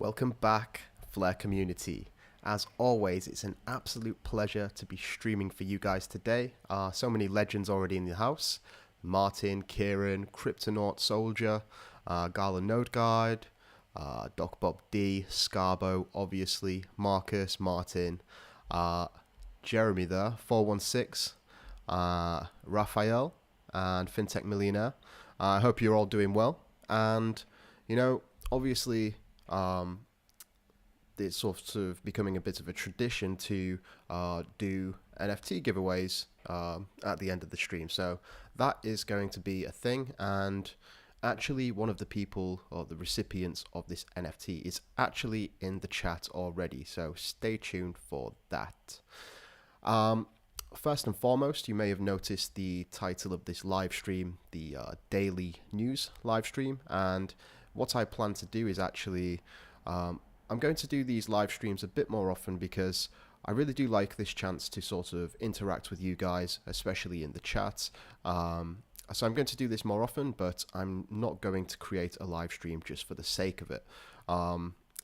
Welcome back, Flare community. As always, it's an absolute pleasure to be streaming for you guys today. So many legends already in the house. Martin, Kieran, Kryptonaut Soldier, Gala Node Guide, Doc Bob D, Scarbo, obviously, Marcus, Martin, Jeremy there, 416, Raphael, and FinTech Millionaire. I hope you're all doing well. And, obviously, it's sort of becoming a bit of a tradition to do NFT giveaways at the end of the stream. So that is going to be a thing. And actually, one of the people or the recipients of this NFT is actually in the chat already. So stay tuned for that. First and foremost, you may have noticed the title of this live stream, the daily news live stream. And what I plan to do is actually, I'm going to do these live streams a bit more often because I really do like this chance to sort of interact with you guys, especially in the chat. So I'm going to do this more often, but I'm not going to create a live stream just for the sake of it.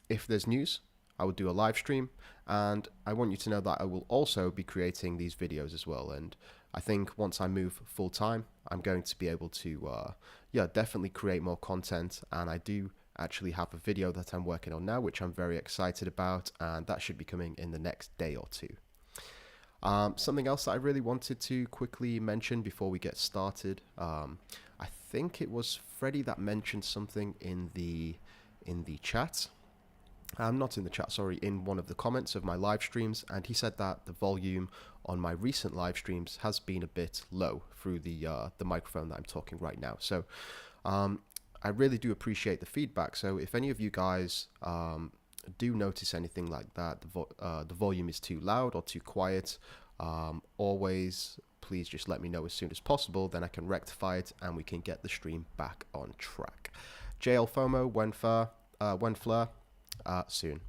If there's news, I will do a live stream, and I want you to know that I will also be creating these videos as well. And I think once I move full time, I'm going to be able to, definitely create more content. And I do actually have a video that I'm working on now, which I'm very excited about, and that should be coming in the next day or two. Something else that I really wanted to quickly mention before we get started. I think it was Freddie that mentioned something in the chat. Not in the chat, sorry, in one of the comments of my live streams, and he said that the volume on my recent live streams has been a bit low through the microphone that I'm talking right now. So I really do appreciate the feedback. So if any of you guys do notice anything like that, the volume is too loud or too quiet, always please just let me know as soon as possible. Then I can rectify it and we can get the stream back on track. JL FOMO, when Flare, soon.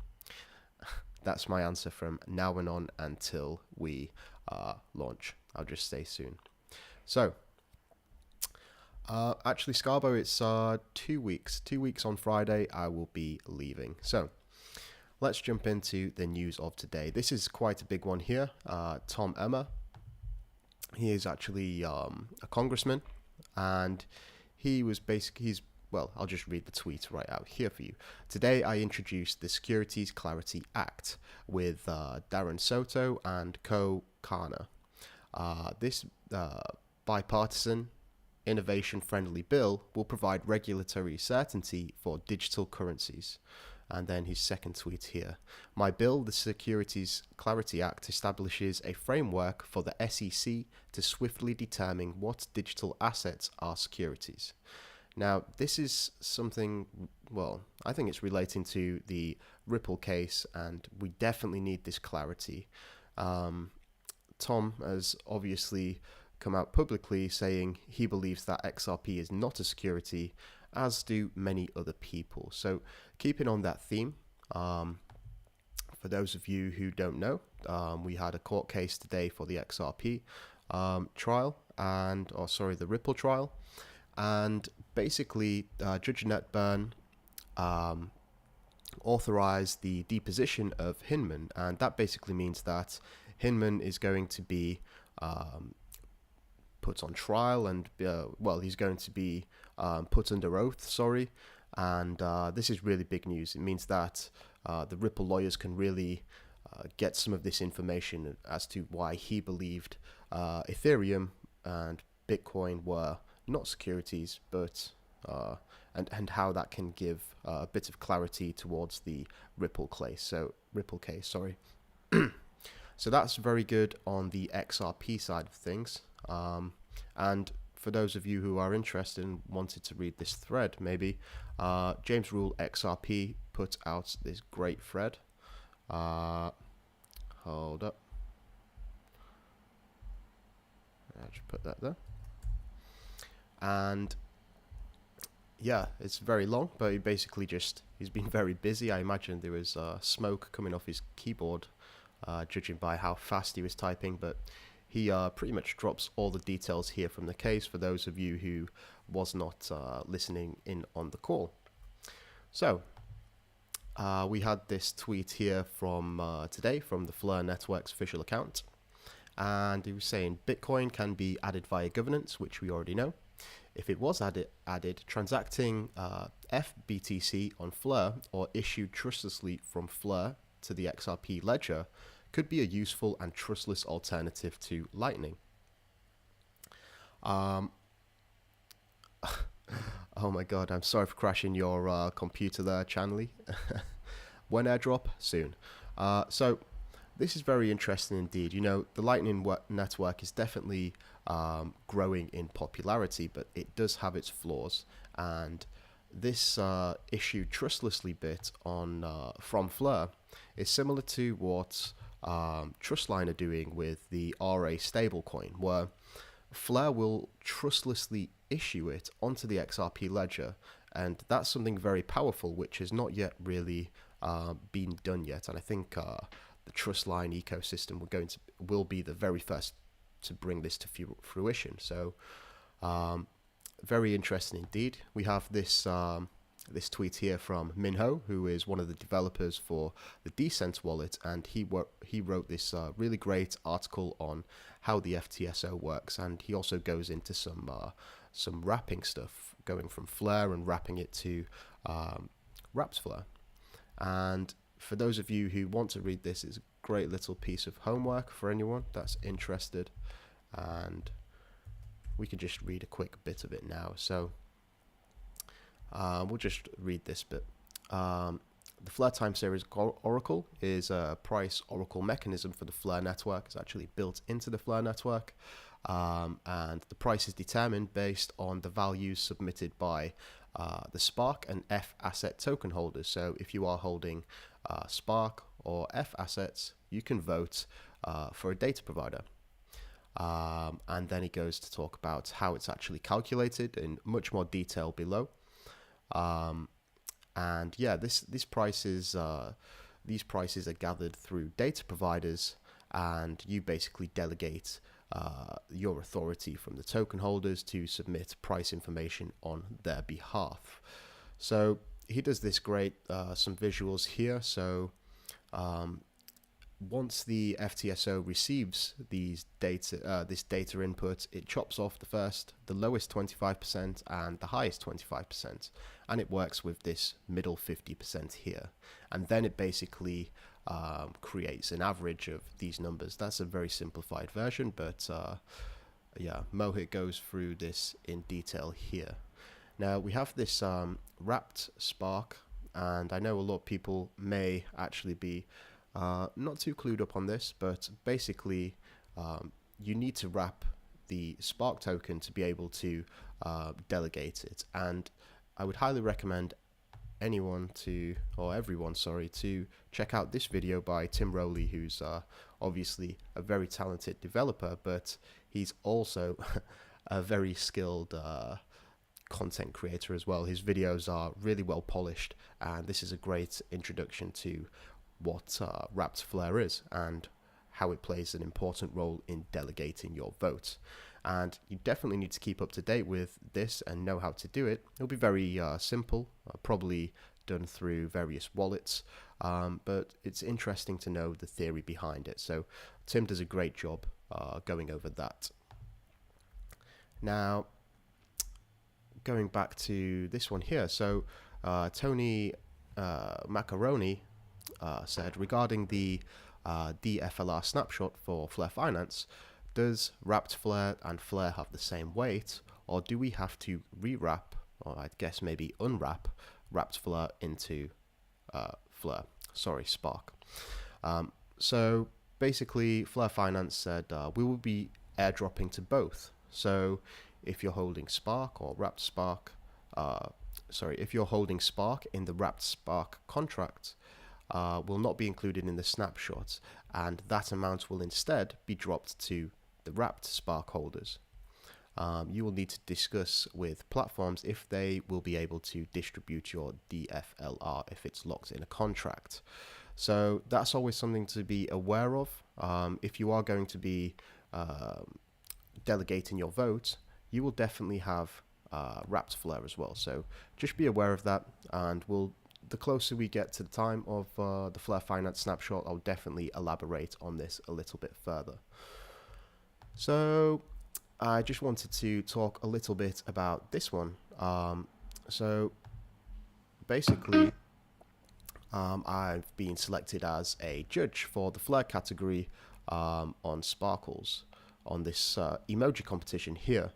That's my answer from now and on until we launch. I'll just say soon. So, actually, Scarbo, it's 2 weeks. 2 weeks on Friday, I will be leaving. So, let's jump into the news of today. This is quite a big one here. Tom Emmer, he is actually a congressman, and I'll just read the tweet right out here for you. Today, I introduced the Securities Clarity Act with Darren Soto and Co. Kana. This bipartisan, innovation-friendly bill will provide regulatory certainty for digital currencies. And then his second tweet here. My bill, the Securities Clarity Act, establishes a framework for the SEC to swiftly determine what digital assets are securities. Now, this is something, I think it's relating to the Ripple case, and we definitely need this clarity. Tom has obviously come out publicly saying he believes that XRP is not a security, as do many other people. So, keeping on that theme, for those of you who don't know, we had a court case today for the XRP trial, the Ripple trial. And basically, Judge Annette Byrne authorized the deposition of Hinman, and that basically means that Hinman is going to be put on trial, and he's going to be put under oath. And this is really big news. It means that the Ripple lawyers can really get some of this information as to why he believed Ethereum and Bitcoin were not securities, but and how that can give a bit of clarity towards the Ripple case. So so that's very good on the XRP side of things. And for those of you who are interested and wanted to read this thread, maybe James Rule XRP put out this great thread. Hold up. I'll just put that there. And yeah, it's very long, but he's been very busy. I imagine there was smoke coming off his keyboard, judging by how fast he was typing, but he pretty much drops all the details here from the case for those of you who was not listening in on the call. So we had this tweet here from today from the Fleur Network's official account, and he was saying Bitcoin can be added via governance, which we already know. If it was added, transacting FBTC on Fleur or issued trustlessly from Fleur to the XRP ledger could be a useful and trustless alternative to Lightning. Oh my god, I'm sorry for crashing your computer there, Chanley. When airdrop? Soon. So this is very interesting indeed. You know, the Lightning network is definitely growing in popularity, but it does have its flaws. And this issued trustlessly bit on from Fleur is similar to what Trustline are doing with the RA stablecoin, where Fleur will trustlessly issue it onto the XRP ledger, and that's something very powerful, which has not yet really been done yet. And I think the Trustline ecosystem will be the very first to bring this to fruition. So very interesting indeed. We have this this tweet here from Minho, who is one of the developers for the Decent wallet, and he wrote this really great article on how the FTSO works, and he also goes into some wrapping stuff, going from Fleur and wrapping it to Wrapped Fleur. And for those of you who want to read this, it's a great little piece of homework for anyone that's interested, and we can just read a quick bit of it now. So we'll just read this bit. The Fleur Time Series Oracle is a price oracle mechanism for the Fleur network. It's actually built into the Fleur network, and the price is determined based on the values submitted by the Spark and F asset token holders. So if you are holding Spark or F assets, you can vote for a data provider. And then he goes to talk about how it's actually calculated in much more detail below. And yeah, these prices are gathered through data providers, and you basically delegate your authority from the token holders to submit price information on their behalf. So he does this great, some visuals here. So once the FTSO receives this data input, it chops off the lowest 25% and the highest 25%, and it works with this middle 50% here, and then it basically creates an average of these numbers. That's a very simplified version, but yeah, Mohit goes through this in detail here. Now we have this wrapped Spark, and I know a lot of people may actually be not too clued up on this, but basically you need to wrap the Spark token to be able to delegate it. And I would highly recommend everyone to check out this video by Tim Rowley, who's obviously a very talented developer, but he's also a very skilled content creator as well. His videos are really well polished, and this is a great introduction to what Wrapped Fleur is and how it plays an important role in delegating your vote. And you definitely need to keep up to date with this and know how to do it. It'll be very simple, probably done through various wallets, but it's interesting to know the theory behind it. So Tim does a great job going over that. Now, going back to this one here, so Tony Macaroni said, regarding the DFLR snapshot for Fleur Finance, does Wrapped Fleur and Fleur have the same weight, or do we have to rewrap, or I guess maybe unwrap, Wrapped Fleur into Spark? So basically, Fleur Finance said we will be airdropping to both. So if you're holding Spark or Wrapped Spark, if you're holding Spark in the Wrapped Spark contract, will not be included in the snapshot, and that amount will instead be dropped to the Wrapped Spark holders. You will need to discuss with platforms if they will be able to distribute your DFLR if it's locked in a contract. So that's always something to be aware of. If you are going to be delegating your vote, you will definitely have Wrapped Fleur as well. So just be aware of that, and we'll the closer we get to the time of the Flare Finance snapshot, I'll definitely elaborate on this a little bit further. So I just wanted to talk a little bit about this one. So basically, I've been selected as a judge for the Flare category on Sparkles on this emoji competition here.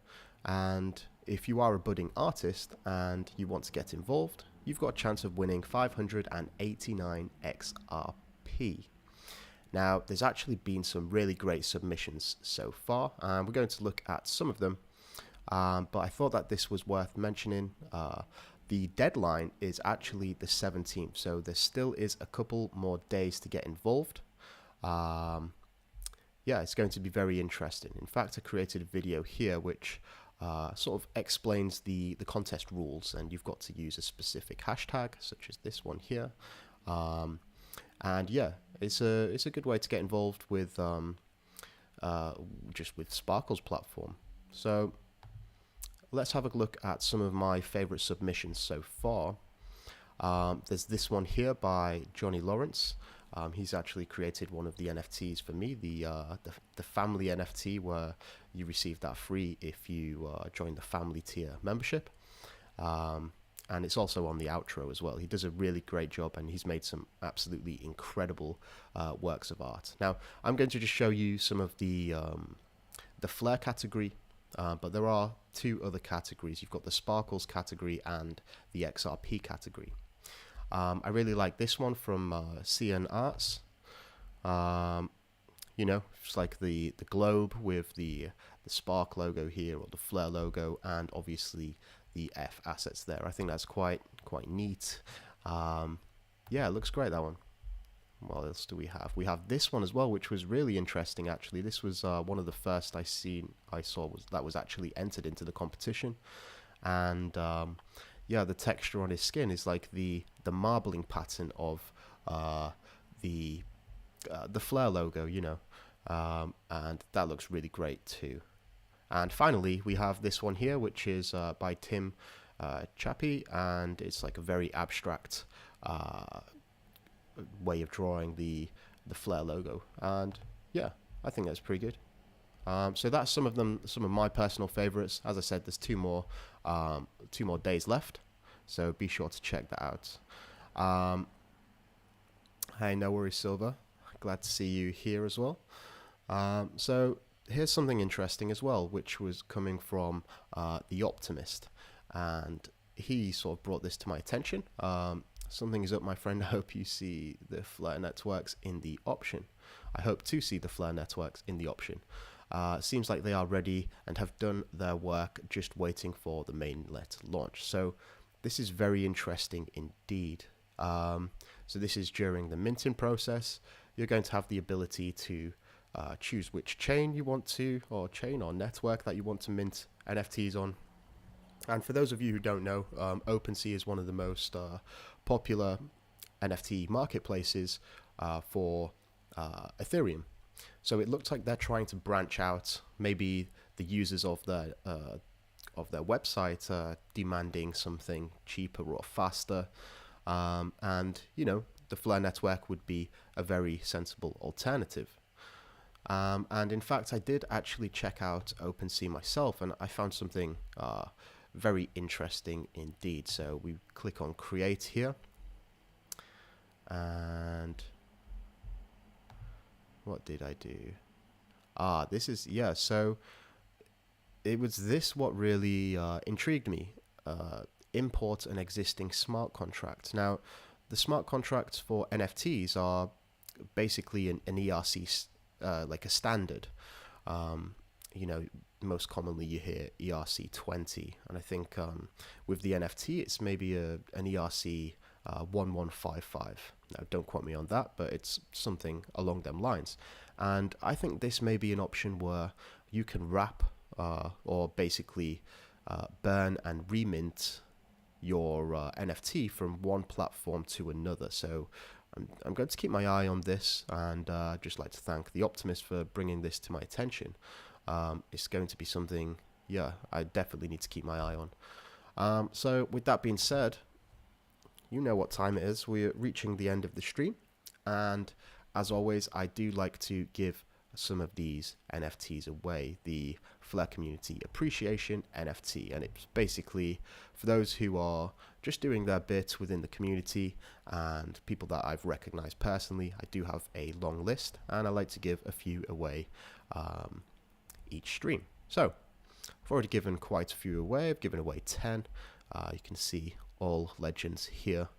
And if you are a budding artist and you want to get involved, you've got a chance of winning 589 XRP. Now, there's actually been some really great submissions so far, and we're going to look at some of them. But I thought that this was worth mentioning. The deadline is actually the 17th, so there still is a couple more days to get involved. Yeah, it's going to be very interesting. In fact, I created a video here which sort of explains the contest rules, and you've got to use a specific hashtag, such as this one here. And yeah, it's a good way to get involved with just with Sparkle's platform. So let's have a look at some of my favorite submissions so far. There's this one here by Johnny Lawrence. He's actually created one of the NFTs for me, the family NFT, where you receive that free if you join the family tier membership. And it's also on the outro as well. He does a really great job, and he's made some absolutely incredible works of art. Now, I'm going to just show you some of the Flare category, but there are two other categories. You've got the Sparkles category and the XRP category. I really like this one from CN Arts. You know, it's like the globe with the Spark logo here, or the Flare logo, and obviously the F assets there. I think that's quite neat. Yeah, it looks great, that one. What else do we have? We have this one as well, which was really interesting actually. This was one of the first I saw that was actually entered into the competition. And yeah, the texture on his skin is like the marbling pattern of the Flare logo, you know. And that looks really great too. And finally, we have this one here, which is by Tim Chappie, and it's like a very abstract way of drawing the Flare logo. And yeah, I think that's pretty good. So that's some of my personal favorites. As I said, there's two more days left, so be sure to check that out. Hey, no worries, Silver. Glad to see you here as well. So here's something interesting as well, which was coming from The Optimist, and he sort of brought this to my attention. Something is up, my friend. I hope you see the Flare networks in the option. I hope to see the Flare networks in the option. Seems like they are ready and have done their work, just waiting for the mainnet launch. So this is very interesting indeed. So this is during the minting process. You're going to have the ability to choose which chain you want to, or chain or network that you want to mint NFTs on. And for those of you who don't know, OpenSea is one of the most popular NFT marketplaces for Ethereum. So it looks like they're trying to branch out. Maybe the users of their website demanding something cheaper or faster, and you know, the Flare network would be a very sensible alternative. And in fact, I did actually check out OpenSea myself, and I found something very interesting indeed. So we click on Create here, and what did I do? This is, yeah, so it was this what really intrigued me. Import an existing smart contract. Now, the smart contracts for NFTs are basically an ERC, like a standard. You know, most commonly you hear ERC20, and I think with the NFT it's maybe an ERC 1155. Now, don't quote me on that, but it's something along them lines. And I think this may be an option where you can wrap or basically burn and remint your NFT from one platform to another. So I'm going to keep my eye on this, and just like to thank The Optimist for bringing this to my attention. It's going to be something, yeah, I definitely need to keep my eye on. So with that being said, you know what time it is. We're reaching the end of the stream, and as always, I do like to give some of these NFTs away, the Flare Community Appreciation NFT, and it's basically for those who are just doing their bit within the community and people that I've recognized personally. I do have a long list, and I like to give a few away each stream. So I've already given quite a few away. I've given away 10. You can see all legends here.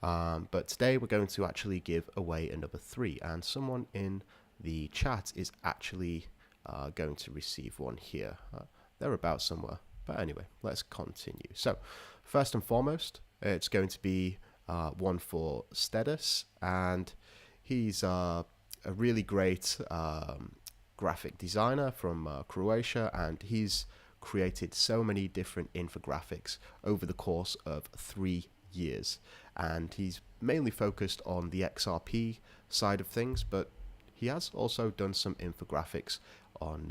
But today we're going to actually give away another 3, and someone in the chat is actually going to receive one here. They're about somewhere. But anyway, let's continue. So first and foremost, it's going to be one for Stedus, and he's a really great graphic designer from Croatia, and he's created so many different infographics over the course of 3 years, and he's mainly focused on the XRP side of things, but he has also done some infographics on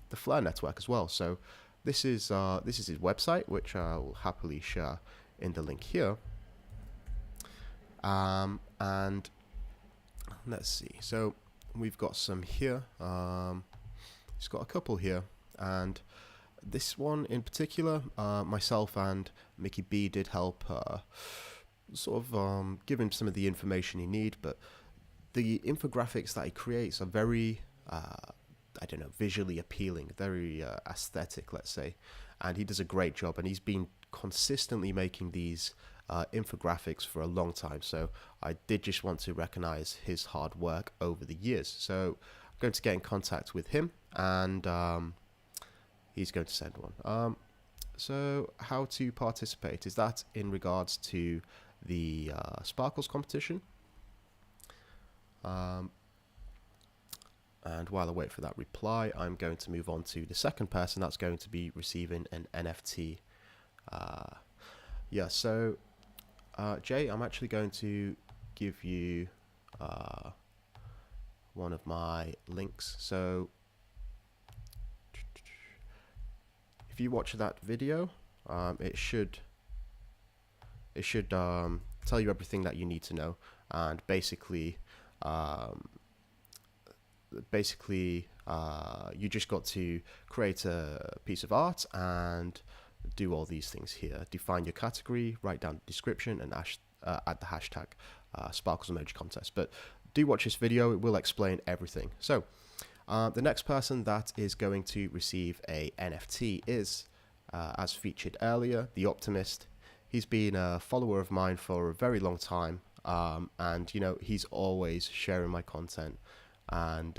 the Flare network as well. So this is his website, which I will happily share in the link here. And let's see. So we've got some here. He's got a couple here, and this one in particular, myself and Mickey B did help sort of give him some of the information he needs, but the infographics that he creates are very, I don't know, visually appealing, very aesthetic, let's say, and he does a great job, and he's been consistently making these infographics for a long time, so I did just want to recognize his hard work over the years. So I'm going to get in contact with him, and he's going to send one. So how to participate, is that in regards to the Sparkles competition? And while I wait for that reply, I'm going to move on to the second person that's going to be receiving an NFT. Yeah, so Jay, I'm actually going to give you one of my links. So if you watch that video, it should tell you everything that you need to know, and basically you just got to create a piece of art and do all these things here. Define your category, write down the description, and add the hashtag Sparkles Emoji Contest. But do watch this video, it will explain everything. So the next person that is going to receive a NFT is, as featured earlier, The Optimist. He's been a follower of mine for a very long time, and you know, he's always sharing my content, and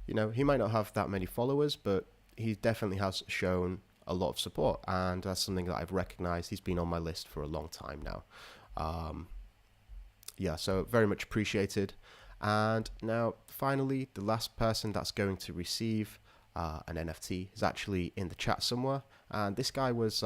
you know, he might not have that many followers, but he definitely has shown a lot of support, and that's something that I've recognized. He's been on my list for a long time now. Yeah, so very much appreciated. And now finally, the last person that's going to receive an NFT is actually in the chat somewhere, and this guy was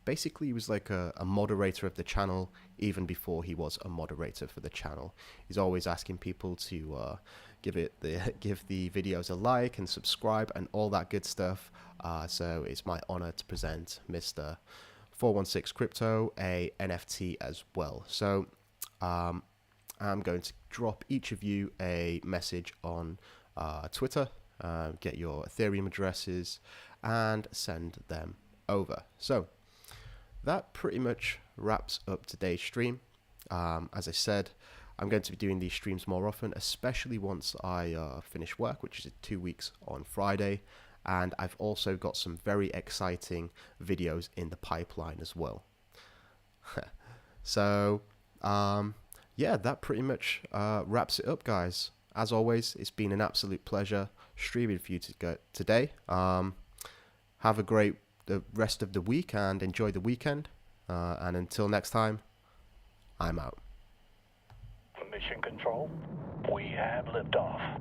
basically, he was like a moderator of the channel even before he was a moderator for the channel. He's always asking people to give the videos a like and subscribe and all that good stuff. So it's my honor to present Mr. 416 Crypto a NFT as well. So I'm going to drop each of you a message on Twitter, get your Ethereum addresses, and send them over. So that pretty much wraps up today's stream. As I said, I'm going to be doing these streams more often, especially once I finish work, which is in 2 weeks on Friday. And I've also got some very exciting videos in the pipeline as well. So, yeah, that pretty much wraps it up, guys. As always, it's been an absolute pleasure streaming for you today. Have a great the rest of the week and enjoy the weekend. And until next time, I'm out. Mission Control, we have liftoff.